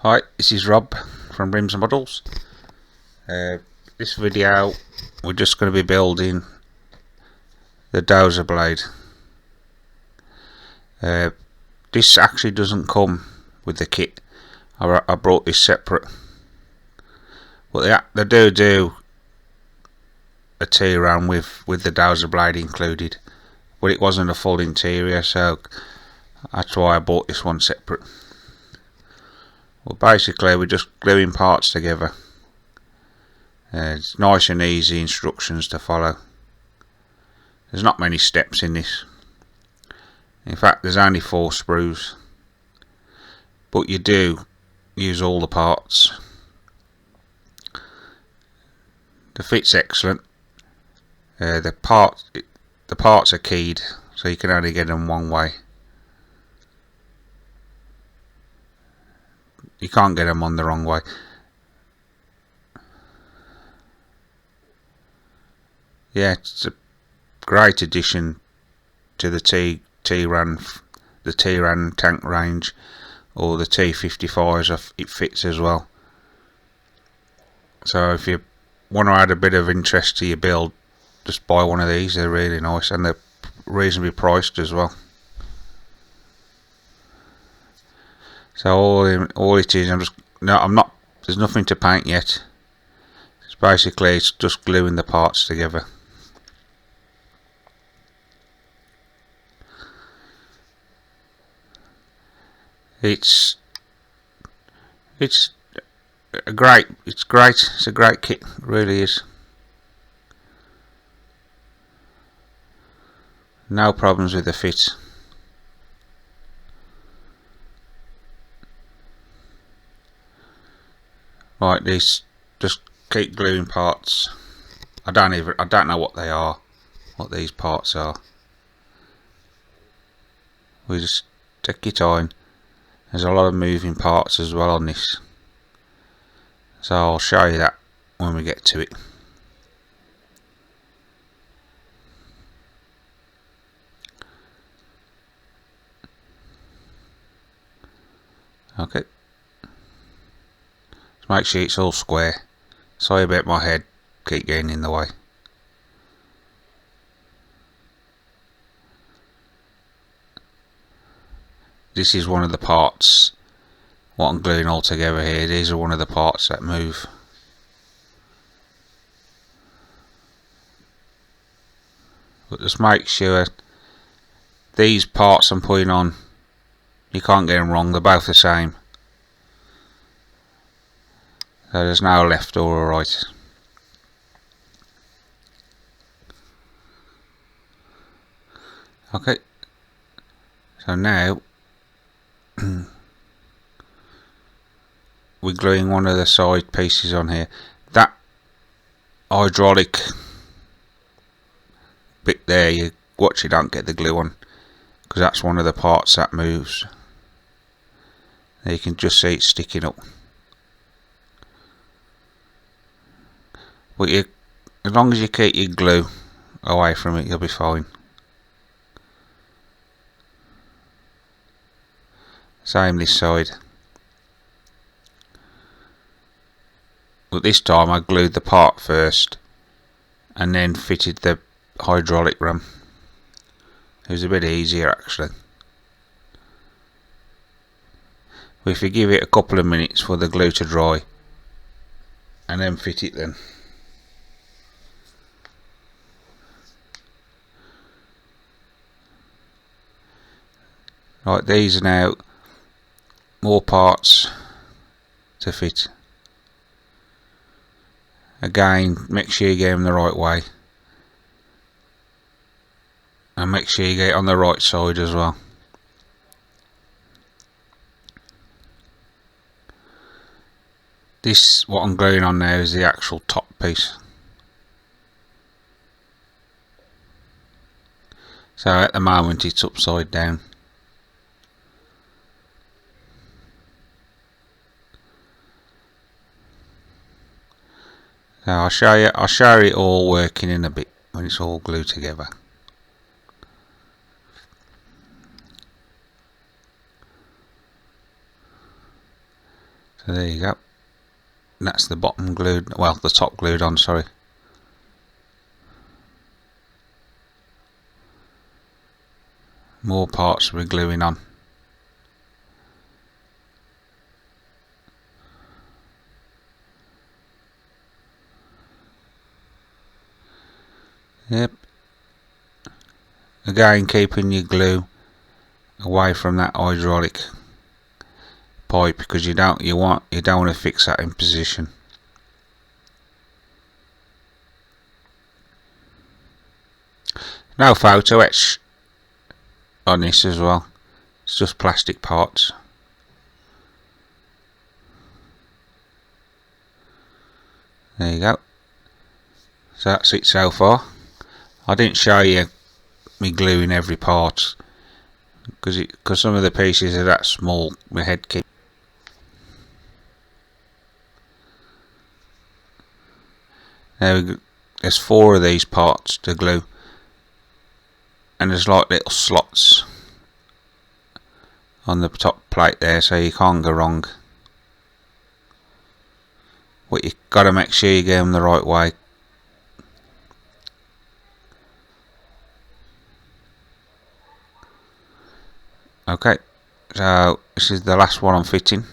Hi, this is Rob from Rims and Models. This video we're just going to be building the dozer blade. This actually doesn't come with the kit. I brought this separate, but they do a tiran with the dozer blade included, but it wasn't a full interior, so that's why I bought this one separate. Well, basically we're just gluing parts together. It's nice and easy instructions to follow. There's not many steps in this. In fact, there's only 4 sprues, but you do use all the parts. The fit's excellent. The parts are keyed, so you can only get them one way. You can't get them on the wrong way. Yeah, it's a great addition to the tiran tank range, or the T55s. It fits as well. So if you want to add a bit of interest to your build, just buy one of these. They're really nice and they're reasonably priced as well. So all it is, there's nothing to paint yet. It's just gluing the parts together. It's a great kit, it really is. No problems with the fit. Right, these just keep gluing parts. I don't know what they are, what these parts are. We just take your time. There's a lot of moving parts as well on this, so I'll show you that when we get to it. Okay, just make sure it's all square. Sorry about my head, keep getting in the way. This is one of the parts, what I'm gluing all together here. These are one of the parts that move. But just make sure these parts I'm putting on, you can't get them wrong, they're both the same. So there's no left or right. Okay, so now we're gluing one of the side pieces on here. That hydraulic bit there, you watch you don't get the glue on, because that's one of the parts that moves. There you can just see it sticking up. But as long as you keep your glue away from it, you'll be fine. Same this side. But this time I glued the part first and then fitted the hydraulic ram. It was a bit easier actually. But if you give it a couple of minutes for the glue to dry and then fit it then. Right, these are now more parts to fit. Again, make sure you get them the right way, and make sure you get it on the right side as well. This, what I'm gluing on now, is the actual top piece. So at the moment it's upside down. So I'll show you it all working in a bit when it's all glued together. So there you go. And that's the bottom glued, well, the top glued on, sorry. More parts we're gluing on. Yep. Again, keeping your glue away from that hydraulic pipe, because you don't want to fix that in position. No photo etch on this as well. It's just plastic parts. There you go. So that's it so far. I didn't show you me gluing every part because some of the pieces are that small. My head keep. There's 4 of these parts to glue, and there's like little slots on the top plate there, so you can't go wrong. But you got to make sure you get them the right way. Okay, so this is the last one I'm fitting.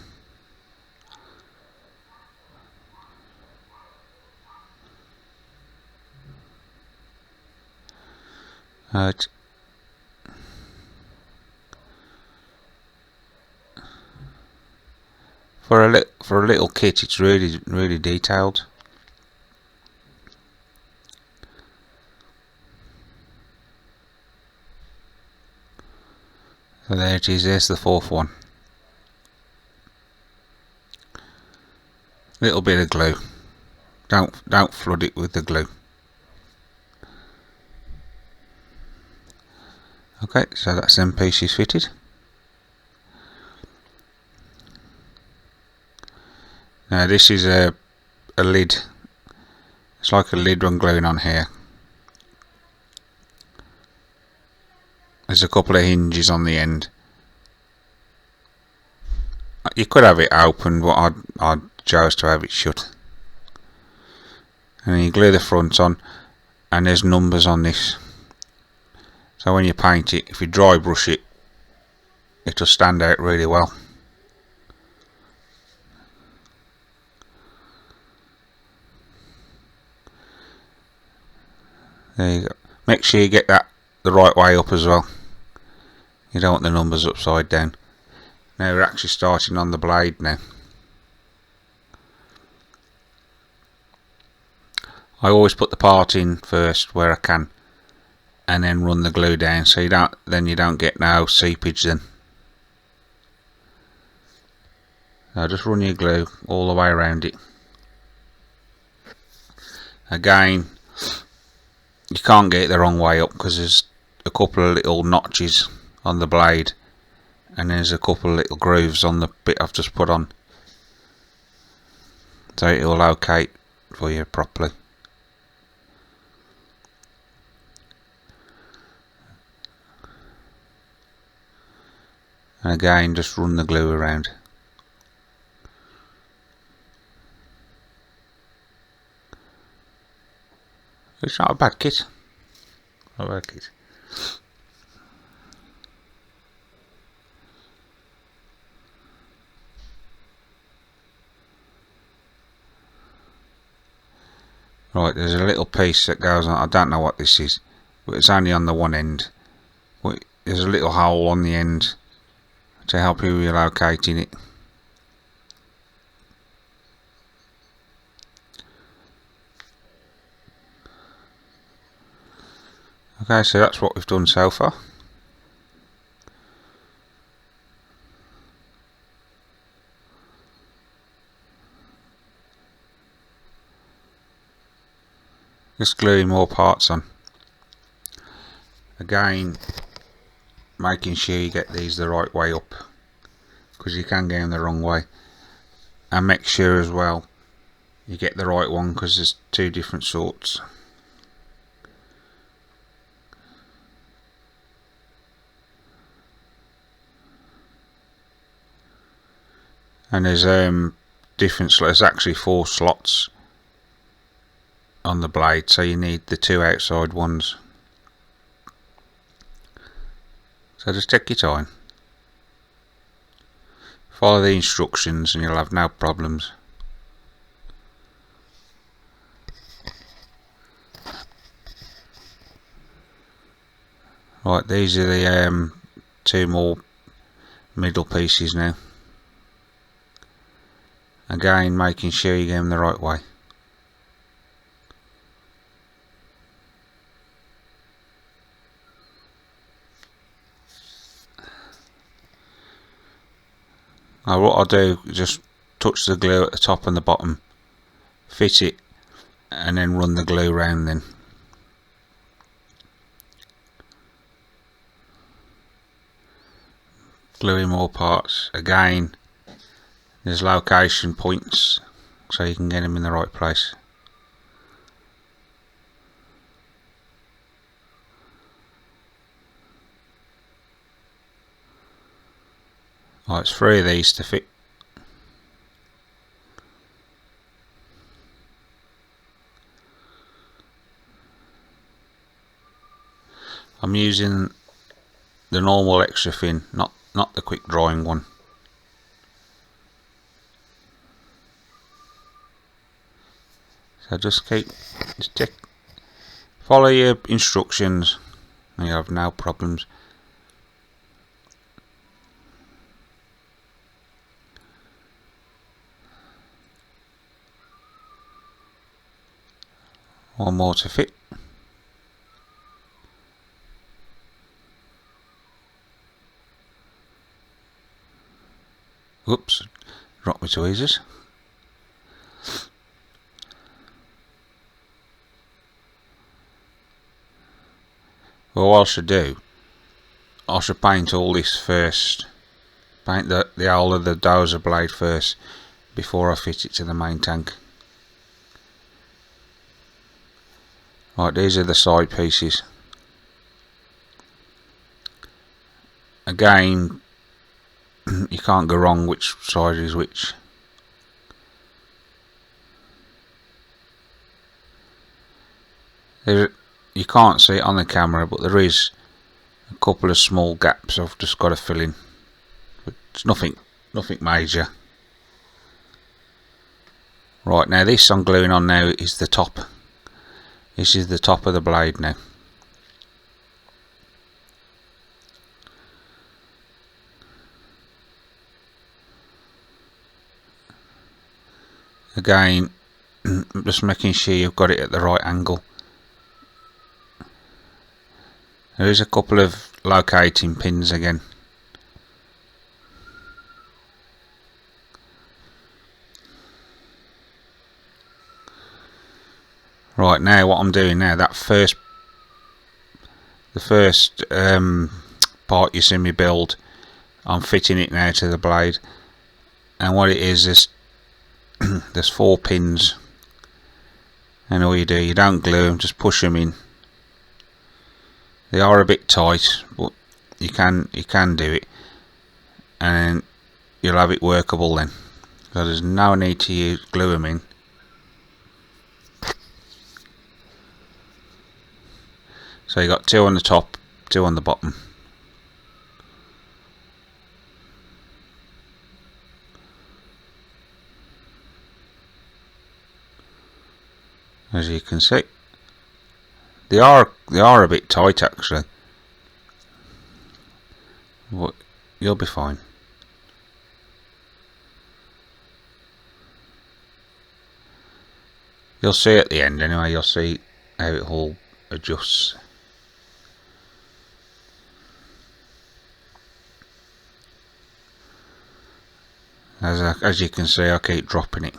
For a little kit, it's really detailed. So there it is. There's the 4th one. Little bit of glue. Don't flood it with the glue. Okay, so that's them pieces fitted. Now this is a lid. It's like a lid when gluing on here. There's a couple of hinges on the end. You could have it open, but I'd chose to have it shut. And then you glue the front on, and there's numbers on this. So when you paint it, if you dry brush it, it'll stand out really well. There you go. Make sure you get that the right way up as well. You don't want the numbers upside down. Now we're actually starting on the blade now. I always put the part in first where I can, and then run the glue down, so you don't get no seepage then. So just run your glue all the way around it. Again, you can't get it the wrong way up because there's a couple of little notches on the blade, and there's a couple of little grooves on the bit I've just put on, so it will locate for you properly. And again, just run the glue around. It's not a bad kit. Not a bad kit. Right, there's a little piece that goes on. I don't know what this is, but it's only on the one end. There's a little hole on the end to help you with locating it. Okay, so that's what we've done so far. Just gluing more parts on. Again, making sure you get these the right way up, because you can get them the wrong way. And make sure as well you get the right one, because there's 2 different sorts. and there's there's actually 4 slots on the blade, so you need the 2 outside ones. So just take your time, follow the instructions, and you'll have no problems. Right, these are the 2 more middle pieces now. Again, making sure you get them the right way. Now what I'll do is just touch the glue at the top and the bottom, fit it, and then run the glue round then. Gluing more parts. Again, there's location points so you can get them in the right place. Right, it's 3 of these to fit. I'm using the normal extra thin, not the quick drying one. So just follow your instructions and you'll have no problems. One more to fit. Whoops, dropped my tweezers. Well, what I should do, I should paint all this first. Paint the hole of the dozer blade first before I fit it to the main tank. Right, these are the side pieces. Again, you can't go wrong which side is which. You can't see it on the camera, but there is a couple of small gaps I've just got to fill in. It's nothing major. Right, now this I'm gluing on now is the top. This is the top of the blade now. Again, just making sure you've got it at the right angle. There is a couple of locating pins again. Right, now what I'm doing now, the first part you see me build, I'm fitting it now to the blade, and what it is there's 4 pins, and all you do, you don't glue them, just push them in. They are a bit tight, but you can do it, and you'll have it workable then. So there's no need to glue them in. So you got 2 on the top, 2 on the bottom. As you can see, they are a bit tight actually, but you'll be fine. You'll see at the end anyway. You'll see how it all adjusts. As you can see, I keep dropping it.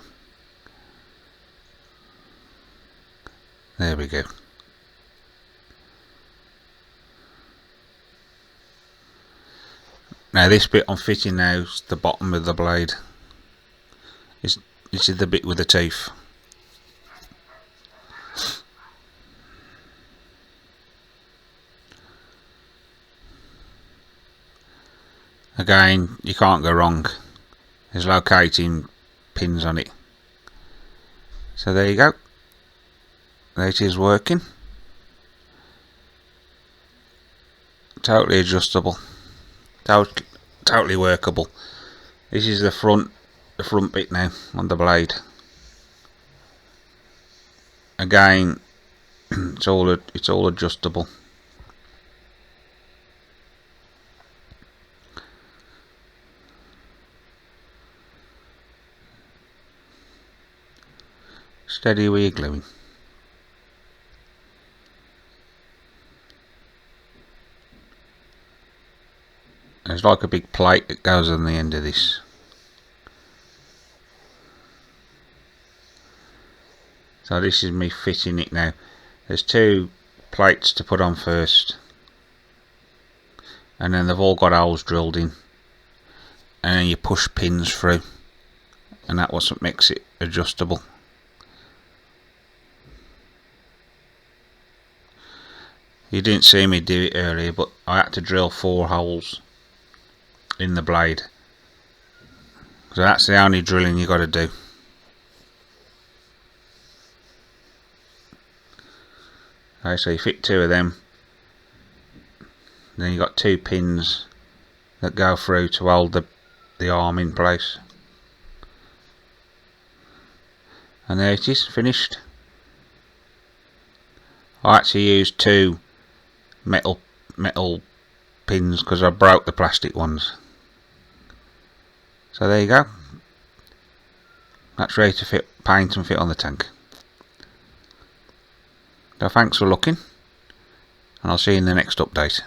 There we go. Now this bit I'm fitting now is the bottom of the blade. This is the bit with the teeth. Again, you can't go wrong. There's locating pins on it. So there you go. There it is working. Totally adjustable. Totally workable. This is the front bit now on the blade. Again, it's all adjustable. Steady where you're gluing. There's like a big plate that goes on the end of this. So this is me fitting it now. There's 2 plates to put on first, and then they've all got holes drilled in, and then you push pins through, and that's what makes it adjustable. You didn't see me do it earlier, but I had to drill 4 holes in the blade, so that's the only drilling you got to do. Okay, so you fit 2 of them, then you got 2 pins that go through to hold the arm in place, and there it is, finished. I actually used 2 metal pins because I broke the plastic ones. So there you go. That's ready to paint and fit on the tank. So thanks for looking, and I'll see you in the next update.